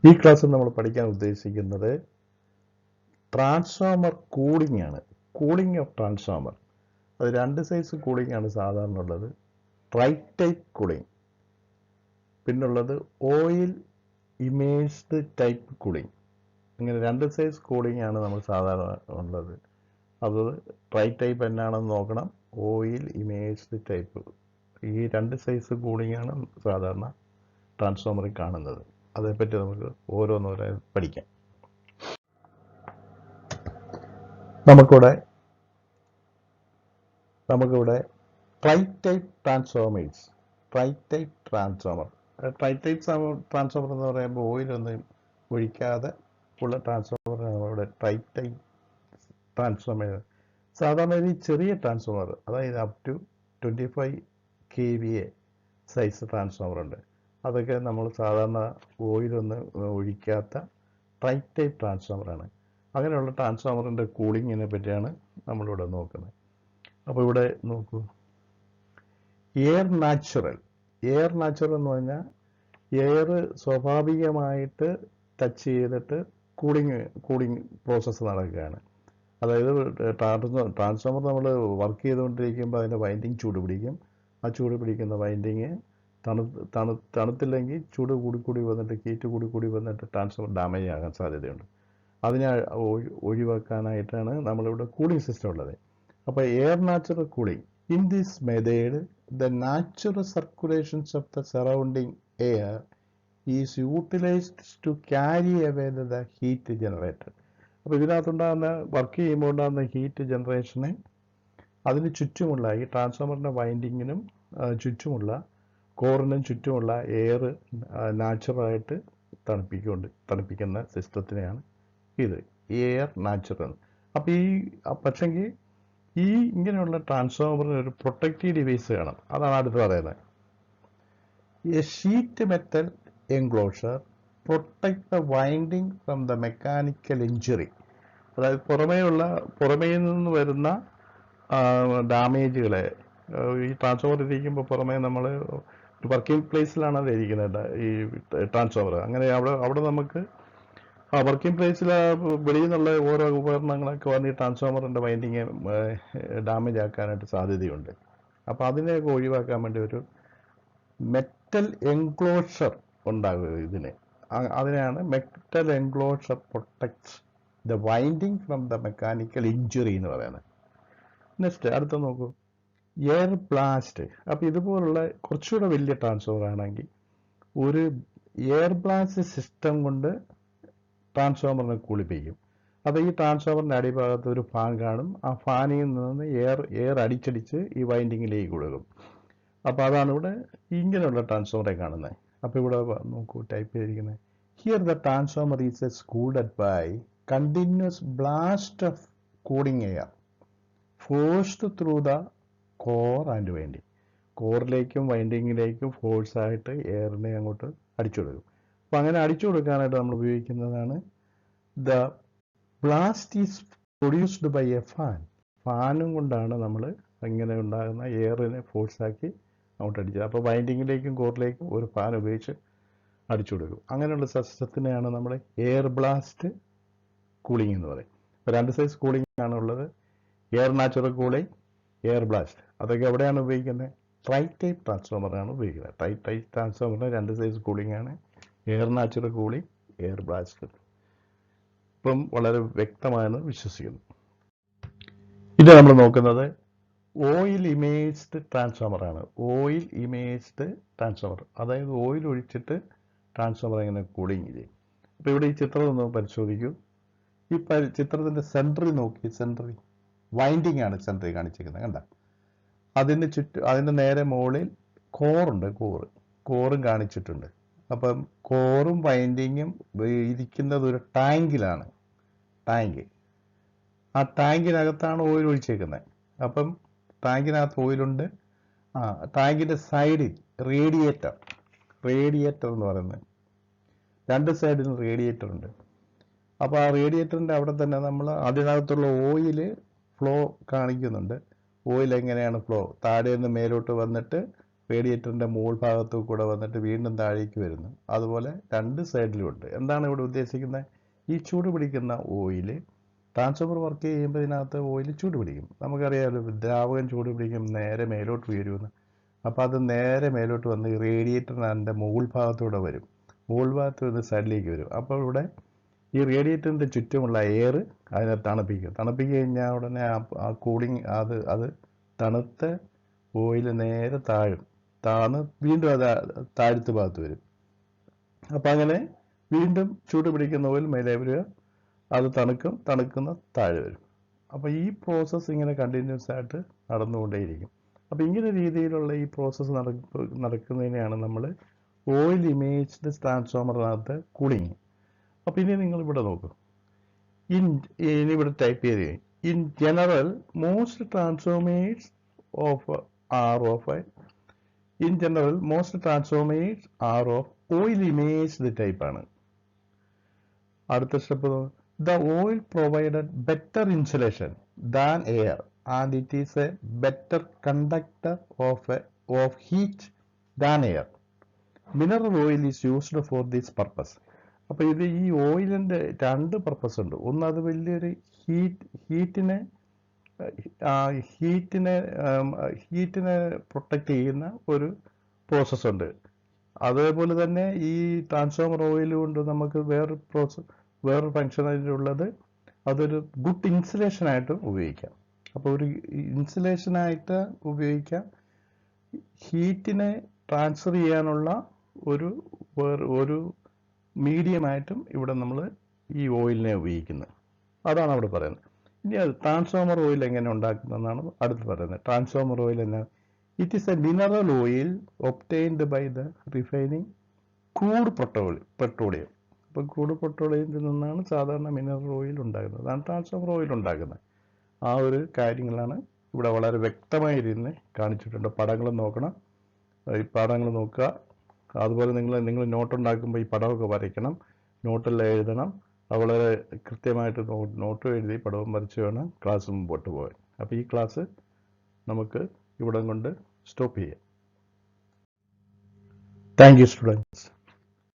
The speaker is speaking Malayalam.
ഈ ക്ലാസ്സിൽ നമ്മൾ പഠിക്കാൻ ഉദ്ദേശിക്കുന്നത് ട്രാൻസ്ഫോമർ കൂളിംഗ് ആണ്. Cooling of transformer. അത് രണ്ട് സൈസ് കൂളിംഗ് ആണ് സാധാരണ ഉള്ളത്. ട്രൈ ടൈപ്പ് കൂളിംഗ്, പിന്നുള്ളത് ഓയിൽ ഇമേഴ്സ്ഡ് ടൈപ്പ് കൂളിംഗ്. ഇങ്ങനെ രണ്ട് സൈസ് കൂളിംഗ് ആണ് നമ്മൾ സാധാരണ ഉള്ളത്. അത് ട്രൈ ടൈപ്പ് എന്നാണെന്ന് നോക്കണം. ഓയിൽ ഇമേഴ്സ്ഡ് ടൈപ്പ്, ഈ രണ്ട് സൈസ് കൂളിംഗ് ആണ് സാധാരണ ട്രാൻസ്ഫോമറിൽ കാണുന്നത്. അതേപ്പറ്റി നമുക്ക് ഓരോന്നോരായി പഠിക്കാം. നമുക്കിവിടെ try type transformers, try type transformer എന്ന് പറയുമ്പോൾ ഓയിലൊന്നും ഒഴിക്കാതെ ഉള്ള ട്രാൻസ്ഫോമറാണ് ഇവിടെ ട്രൈ ടൈപ്പ് ട്രാൻസ്ഫോമർ. സാധാരണ ഈ ചെറിയ ട്രാൻസ്ഫോമർ, അതായത് up to 25 kVA size transformer ഉണ്ട്. അതൊക്കെ നമ്മൾ സാധാരണ ഓയിലൊന്നും ഒഴിക്കാത്ത ട്രൈ ടൈപ്പ് ട്രാൻസ്ഫോമറാണ്. അങ്ങനെയുള്ള ട്രാൻസ്ഫോമറിൻ്റെ കൂളിങ്ങിനെ പറ്റിയാണ് നമ്മളിവിടെ നോക്കുന്നത്. അപ്പോൾ ഇവിടെ നോക്കൂ, എയർ നാച്ചുറൽ എന്ന് പറഞ്ഞാൽ എയർ സ്വാഭാവികമായിട്ട് ടച്ച് ചെയ്തിട്ട് കൂളിംഗ് പ്രോസസ്സ് നടക്കുകയാണ്. അതായത് ട്രാൻസ്ഫോമർ നമ്മൾ വർക്ക് ചെയ്തുകൊണ്ടിരിക്കുമ്പോൾ അതിൻ്റെ വൈൻഡിങ് ചൂട് പിടിക്കും. ആ ചൂട് പിടിക്കുന്ന വൈൻഡിങ് തണുത്തില്ലെങ്കിൽ ചൂട് കൂടി വന്നിട്ട് ഹീറ്റ് കൂടി വന്നിട്ട് ട്രാൻസ്ഫോമർ ഡാമേജ് ആകാൻ സാധ്യതയുണ്ട്. അതിനെ ഒഴിവാക്കാനായിട്ടാണ് നമ്മളിവിടെ കൂളിംഗ് സിസ്റ്റം ഉള്ളത്. അപ്പോൾ air natural cooling, in this method the natural circulations of the surrounding air is utilised to carry away the heat generated. അപ്പോൾ ഇതിനകത്തുണ്ടാകുന്ന വർക്ക് ചെയ്യുമ്പോൾ ഉണ്ടാകുന്ന ഹീറ്റ് ജനറേഷനെ അതിന് ചുറ്റുമുള്ള ഈ ട്രാൻസ്ഫോമറിൻ്റെ വൈൻഡിങ്ങിനും ചുറ്റുമുള്ള കോറിനും ചുറ്റുമുള്ള എയർ നാച്ചുറലായിട്ട് തണുപ്പിക്കുന്ന സിസ്റ്റത്തിനെയാണ് ഇത് എയർ നാച്ചുറൽ. അപ്പോൾ പക്ഷെങ്കിൽ ഈ ഇങ്ങനെയുള്ള ട്രാൻസ്ഫോമറിന് ഒരു പ്രൊട്ടക്റ്റീവ് ഡിവൈസ് വേണം. അതാണ് അടുത്ത് പറയുന്നത്. A sheet metal enclosure protect the winding from the mechanical injury. അതായത് പുറമേ നിന്ന് വരുന്ന ഡാമേജുകളെ, ഈ ട്രാൻസ്ഫോമർ ഇരിക്കുമ്പോൾ പുറമേ നമ്മൾ ഒരു വർക്കിംഗ് പ്ലേസിലാണ് അത് ഇരിക്കുന്നത് ഈ ട്രാൻസ്ഫോമർ. അങ്ങനെ അവിടെ നമുക്ക് ആ വർക്കിംഗ് പ്ലേസിൽ വെളിയിൽ നിന്നുള്ള ഓരോ ഉപകരണങ്ങളൊക്കെ വന്ന് ഈ ട്രാൻസ്ഫോമറിൻ്റെ വൈൻഡിങ് ഡാമേജ് ആക്കാനായിട്ട് സാധ്യതയുണ്ട്. അപ്പോൾ അതിനെയൊക്കെ ഒഴിവാക്കാൻ വേണ്ടി ഒരു മെറ്റൽ എൻക്ലോഷർ ഉണ്ടാകുക ഇതിന്. അതിനെയാണ് metal enclosure protects the winding from the mechanical injury എന്ന് പറയുന്നത്. നെക്സ്റ്റ് അടുത്ത നോക്കൂ, എയർ ബ്ലാസ്റ്റ്. അപ്പോൾ ഇതുപോലുള്ള കുറച്ചുകൂടെ വലിയ ട്രാൻസ്ഫോമർ ആണെങ്കിൽ ഒരു എയർ ബ്ലാസ്റ്റ് സിസ്റ്റം കൊണ്ട് ട്രാൻസ്ഫോമറിനെ കുളിപ്പിക്കും. അപ്പോൾ ഈ ട്രാൻസ്ഫോമറിൻ്റെ അടിഭാഗത്ത് ഒരു ഫാൻ കാണും. ആ ഫാനിൽ നിന്ന് എയർ അടിച്ചടിച്ച് ഈ വൈൻഡിങ്ങിലേക്ക് കൊടുക്കും. അപ്പോൾ അതാണ് ഇവിടെ ഇങ്ങനെയുള്ള ട്രാൻസ്ഫോമറെ കാണുന്നത്. അപ്പോൾ ഇവിടെ നോക്കൂ ടൈപ്പ് ചെയ്തിരിക്കുന്നത്, here the transformer is cooled by continuous blast of cooling air forced through the core and winding. കോറിലേക്കും വൈൻഡിങ്ങിലേക്കും ഫോഴ്സായിട്ട് എയറിനെ അങ്ങോട്ട് അടിച്ചു കൊടുക്കും. അപ്പോൾ അങ്ങനെ അടിച്ചു കൊടുക്കാനായിട്ട് നമ്മൾ ഉപയോഗിക്കുന്നതാണ് the blast is produced by a fan. ഫാനും കൊണ്ടാണ് നമ്മൾ ഇങ്ങനെ ഉണ്ടാകുന്ന എയറിനെ ഫോഴ്സാക്കി അങ്ങോട്ട് അടിച്ചത്. അപ്പോൾ വൈൻഡിങ്ങിലേക്കും കോറിലേക്കും ഒരു ഫാൻ ഉപയോഗിച്ച് അടിച്ചു കൊടുക്കും. അങ്ങനെയുള്ള സിസ്റ്റത്തിനെയാണ് നമ്മൾ എയർ ബ്ലാസ്റ്റ് കൂളിംഗ് എന്ന് പറയും. ഇപ്പോൾ രണ്ട് സൈസ് കൂളിംഗ് ആണ് ഉള്ളത്, air natural cooling, air blast. അതൊക്കെ എവിടെയാണ് ഉപയോഗിക്കുന്നത്? ട്രൈ ടൈപ്പ് ട്രാൻസ്ഫോമറാണ് ഉപയോഗിക്കുന്നത്. ട്രൈ ടൈപ്പ് ട്രാൻസ്ഫോമറിന് രണ്ട് സൈസ് കൂളിംഗ് ആണ്, air natural cooling, air blast. ഇപ്പം വളരെ വ്യക്തമായെന്ന് വിശ്വസിക്കുന്നു. ഇത് നമ്മൾ നോക്കുന്നത് ഓയിൽ ഇമേഴ്സ്ഡ് ട്രാൻസ്ഫോമറാണ്. ഓയിൽ ഇമേഴ്സ്ഡ് ട്രാൻസ്ഫോമർ, അതായത് ഓയിൽ ഒഴിച്ചിട്ട് ട്രാൻസ്ഫോമർ എങ്ങനെ കൂളിംഗ് ചെയ്യും. അപ്പോൾ ഇവിടെ ഈ ചിത്രം ഒന്ന് പരിശോധിക്കൂ. ഈ ചിത്രത്തിൻ്റെ സെൻറ്ററിൽ നോക്കി, സെൻറ്ററിൽ വൈൻഡിങ് ആണ് സെൻറ്ററിൽ കാണിച്ചിരിക്കുന്നത്, കണ്ട. അതിൻ്റെ നേരെ മുകളിൽ കോറുണ്ട്, കോറും കാണിച്ചിട്ടുണ്ട്. അപ്പം കോറും വൈൻഡിങ്ങും ഇരിക്കുന്നത് ഒരു ടാങ്കിലാണ്. ആ ടാങ്കിനകത്താണ് ഓയിൽ ഒഴിച്ചേക്കുന്നത്. അപ്പം ടാങ്കിനകത്ത് ഓയിലുണ്ട്. ടാങ്കിൻ്റെ സൈഡിൽ റേഡിയേറ്റർ എന്ന് പറയുന്നത്, രണ്ട് സൈഡിലും റേഡിയേറ്റർ ഉണ്ട്. അപ്പോൾ ആ റേഡിയേറ്ററിൻ്റെ അവിടെ തന്നെ നമ്മൾ അതിനകത്തുള്ള ഓയിൽ ഫ്ലോ കാണിക്കുന്നുണ്ട്. ഓയിൽ എങ്ങനെയാണ് ഫ്ലോ, താഴെ നിന്ന് മേലോട്ട് വന്നിട്ട് റേഡിയേറ്ററിൻ്റെ മുകൾ ഭാഗത്തു കൂടെ വന്നിട്ട് വീണ്ടും താഴേക്ക് വരുന്നു. അതുപോലെ രണ്ട് സൈഡിലുമുണ്ട്. എന്താണ് ഇവിടെ ഉദ്ദേശിക്കുന്നത്? ഈ ചൂട് പിടിക്കുന്ന ഓയിൽ ട്രാൻസ്ഫോമർ വർക്ക് ചെയ്യുമ്പോൾ ഇതിനകത്ത് ഓയിൽ ചൂട് പിടിക്കും. നമുക്കറിയാമല്ലോ, ദ്രാവകം ചൂട് പിടിക്കും, നേരെ മേലോട്ട് ഉയരുമെന്ന്. അപ്പോൾ അത് നേരെ മേലോട്ട് വന്ന് റേഡിയേറ്ററിൻ്റെ മുകൾ ഭാഗത്തൂടെ വരും. മുകൾ ഭാഗത്ത് നിന്ന് സൈഡിലേക്ക് വരും. അപ്പോൾ ഇവിടെ ഈ റേഡിയേറ്ററിൻ്റെ ചുറ്റുമുള്ള എയർ അതിനെ തണുപ്പിക്കുക കഴിഞ്ഞാൽ ഉടനെ ആ കൂളിങ് അത് തണുത്ത ഓയിൽ നേരെ താഴ്ന്ന് വീണ്ടും അത് താഴത്ത് ഭാഗത്ത് വരും. അപ്പം അങ്ങനെ വീണ്ടും ചൂട് പിടിക്കുന്ന ഓയിൽ മേലെ വരിക, അത് തണുക്കുന്ന താഴെ വരും. അപ്പോൾ ഈ പ്രോസസ്സ് ഇങ്ങനെ കണ്ടിന്യൂസ് ആയിട്ട് നടന്നുകൊണ്ടേയിരിക്കും. അപ്പോൾ ഇങ്ങനെ രീതിയിലുള്ള ഈ പ്രോസസ്സ് നടക്കുന്നതിനെയാണ് നമ്മൾ ഓയിൽ ഇമേജ്ഡ് ട്രാൻസ്ഫോമറിനകത്ത് കൂളിങ്. അപ്പോൾ ഇനി നിങ്ങൾ ഇവിടെ നോക്കൂ. ഇനി ഇവിടെ ടൈപ്പ് ചെയ്ത് in general most transformers are of oil immersed type ആണ്. അടുത്ത step, the oil provided better insulation than air and it is a better conductor of heat than air. Mineral oil is used for this purpose. അപ്പോൾ ഇത് ഈ ഓയിലിൻ്റെ രണ്ട് പർപ്പസ് ഉണ്ട്. ഒന്ന്, അത് വലിയൊരു ഹീറ്റിനെ പ്രൊട്ടക്റ്റ് ചെയ്യുന്ന ഒരു പ്രോസസ്സുണ്ട്. അതേപോലെ തന്നെ ഈ ട്രാൻസ്ഫോമർ ഓയിൽ കൊണ്ട് നമുക്ക് വേറൊരു ഫങ്ഷനായിട്ടുള്ളത്, അതൊരു ഗുഡ് ഇൻസുലേഷനായിട്ടും ഉപയോഗിക്കാം. അപ്പോൾ ഒരു ഇൻസുലേഷനായിട്ട് ഉപയോഗിക്കാം. ഹീറ്റിനെ ട്രാൻസ്ഫർ ചെയ്യാനുള്ള ഒരു മീഡിയമായിട്ടും ഇവിടെ നമ്മൾ ഈ ഓയിലിനെ ഉപയോഗിക്കുന്നത്. അതാണ് അവിടെ പറയുന്നത്. ഇനി അത് ട്രാൻസ്ഫോമർ ഓയിൽ എങ്ങനെ ഉണ്ടാക്കുന്നതെന്നാണ് അടുത്ത് പറയുന്നത്. ട്രാൻസ്ഫോമർ ഓയിൽ എന്നാ? It is a mineral oil obtained by the refining crude petroleum. അപ്പോൾ ക്രൂഡ് പെട്രോളിയത്തിൽ നിന്നാണ് സാധാരണ മിനറൽ ഓയിൽ ഉണ്ടാകുന്നത്. അതാണ് ട്രാൻസ്ഫോമർ ഓയിൽ ഉണ്ടാക്കുന്നത്. ആ ഒരു കാര്യങ്ങളാണ് ഇവിടെ വളരെ വ്യക്തമായിരുന്ന് കാണിച്ചിട്ടുണ്ട്. പടങ്ങൾ നോക്കണം, ഈ പടങ്ങൾ നോക്കുക. അതുപോലെ നിങ്ങൾ നോട്ട് ഉണ്ടാക്കുമ്പോൾ ഈ പടമൊക്കെ വരയ്ക്കണം, നോട്ടെല്ലാം എഴുതണം. വളരെ കൃത്യമായിട്ട് നോട്ട് എഴുതി പടവും വരച്ച് വേണം ക്ലാസ് മുമ്പോട്ട് പോകാൻ. അപ്പോൾ ഈ ക്ലാസ് നമുക്ക് ഇവിടം കൊണ്ട് സ്റ്റോപ്പ് ചെയ്യാം. Thank you students.